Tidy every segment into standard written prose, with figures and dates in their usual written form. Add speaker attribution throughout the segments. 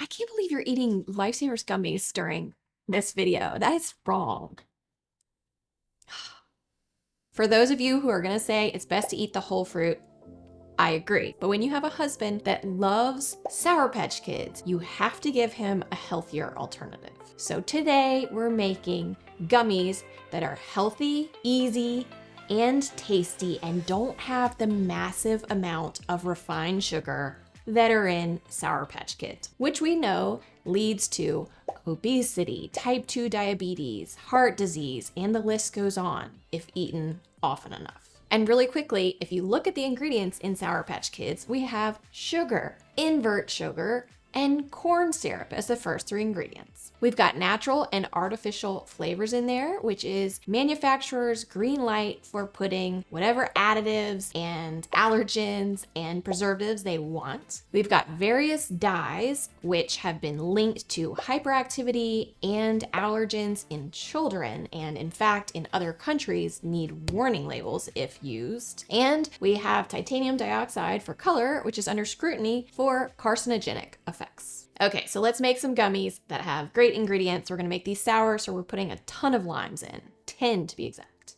Speaker 1: I can't believe you're eating Lifesavers gummies during this video. That is wrong. For those of you who are gonna say it's best to eat the whole fruit, I agree. But when you have a husband that loves Sour Patch Kids, you have to give him a healthier alternative. So today we're making gummies that are healthy, easy, and tasty and don't have the massive amount of refined sugar that are in Sour Patch Kids, which we know leads to obesity, type 2 diabetes, heart disease, and the list goes on if eaten often enough. And really quickly, if you look at the ingredients in Sour Patch Kids, we have sugar, invert sugar, and corn syrup as the first three ingredients. We've got natural and artificial flavors in there, which is manufacturer's green light for putting whatever additives and allergens and preservatives they want. We've got various dyes, which have been linked to hyperactivity and allergens in children, and in fact, in other countries need warning labels if used. And we have titanium dioxide for color, which is under scrutiny for carcinogenic effects. Okay, so let's make some gummies that have great ingredients. We're gonna make these sour, so we're putting a ton of limes in, 10 to be exact.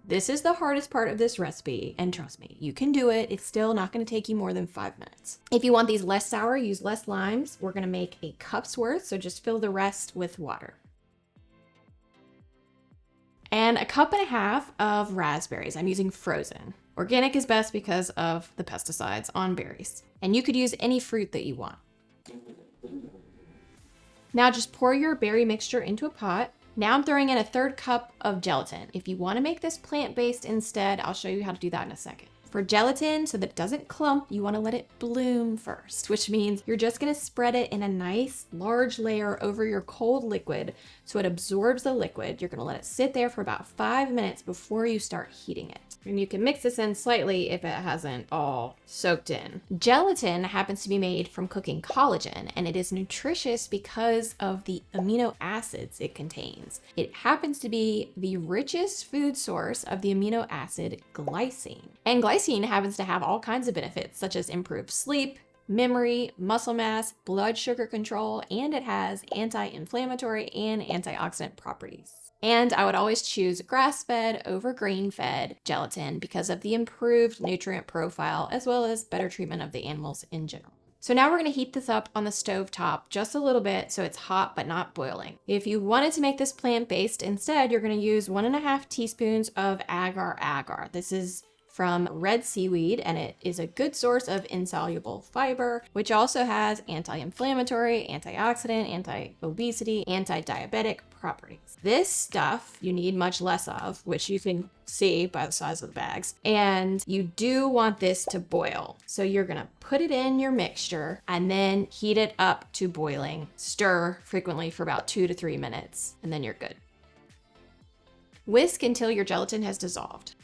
Speaker 1: This is the hardest part of this recipe, and trust me, you can do it. It's still not gonna take you more than 5 minutes. If you want these less sour, use less limes. We're gonna make a cup's worth, so just fill the rest with water. And a cup and a half of raspberries. I'm using frozen. Organic is best because of the pesticides on berries. And you could use any fruit that you want. Now just pour your berry mixture into a pot. Now I'm throwing in a 1/3 cup of gelatin. If you want to make this plant-based instead, I'll show you how to do that in a second. For gelatin, so that it doesn't clump, you want to let it bloom first, which means you're just going to spread it in a nice large layer over your cold liquid so it absorbs the liquid. You're going to let it sit there for about 5 minutes before you start heating it. And you can mix this in slightly if it hasn't all soaked in. Gelatin happens to be made from cooking collagen, and it is nutritious because of the amino acids it contains. It happens to be the richest food source of the amino acid glycine. And glycine happens to have all kinds of benefits, such as improved sleep, memory, muscle mass, blood sugar control, and it has anti-inflammatory and antioxidant properties. And I would always choose grass-fed over grain-fed gelatin because of the improved nutrient profile as well as better treatment of the animals in general. So now we're going to heat this up on the stove top just a little bit so it's hot but not boiling. If you wanted to make this plant-based instead, you're going to use 1.5 teaspoons of agar-agar. This is from red seaweed, and it is a good source of insoluble fiber, which also has anti-inflammatory, antioxidant, anti-obesity, anti-diabetic properties. This stuff you need much less of, which you can see by the size of the bags, and you do want this to boil. So you're gonna put it in your mixture and then heat it up to boiling. Stir frequently for about 2 to 3 minutes, and then you're good. Whisk until your gelatin has dissolved.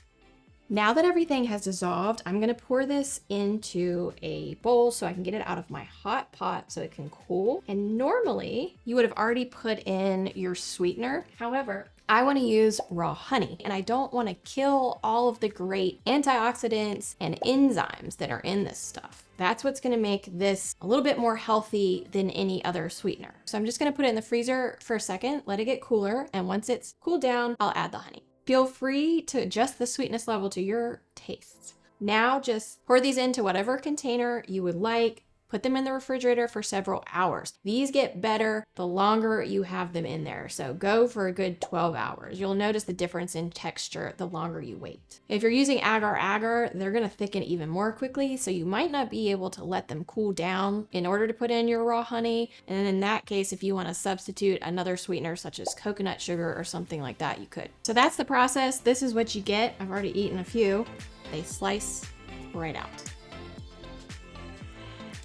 Speaker 1: Now that everything has dissolved, I'm gonna pour this into a bowl so I can get it out of my hot pot so it can cool. And normally you would have already put in your sweetener. However, I wanna use raw honey, and I don't wanna kill all of the great antioxidants and enzymes that are in this stuff. That's what's gonna make this a little bit more healthy than any other sweetener. So I'm just gonna put it in the freezer for a second, let it get cooler, and once it's cooled down, I'll add the honey. Feel free to adjust the sweetness level to your tastes. Now just pour these into whatever container you would like. Put them in the refrigerator for several hours. These get better the longer you have them in there. So go for a good 12 hours. You'll notice the difference in texture the longer you wait. If you're using agar-agar, they're gonna thicken even more quickly, so you might not be able to let them cool down in order to put in your raw honey. And in that case, if you wanna substitute another sweetener such as coconut sugar or something like that, you could. So that's the process. This is what you get. I've already eaten a few. They slice right out.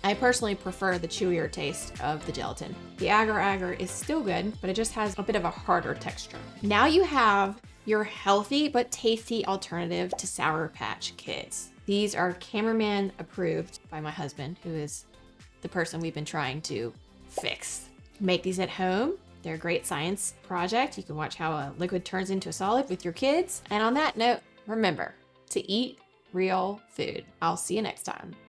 Speaker 1: I personally prefer the chewier taste of the gelatin. The agar-agar is still good, but it just has a bit of a harder texture. Now you have your healthy but tasty alternative to Sour Patch Kids. These are cameraman approved by my husband, who is the person we've been trying to fix. Make these at home. They're a great science project. You can watch how a liquid turns into a solid with your kids. And on that note, remember to eat real food. I'll see you next time.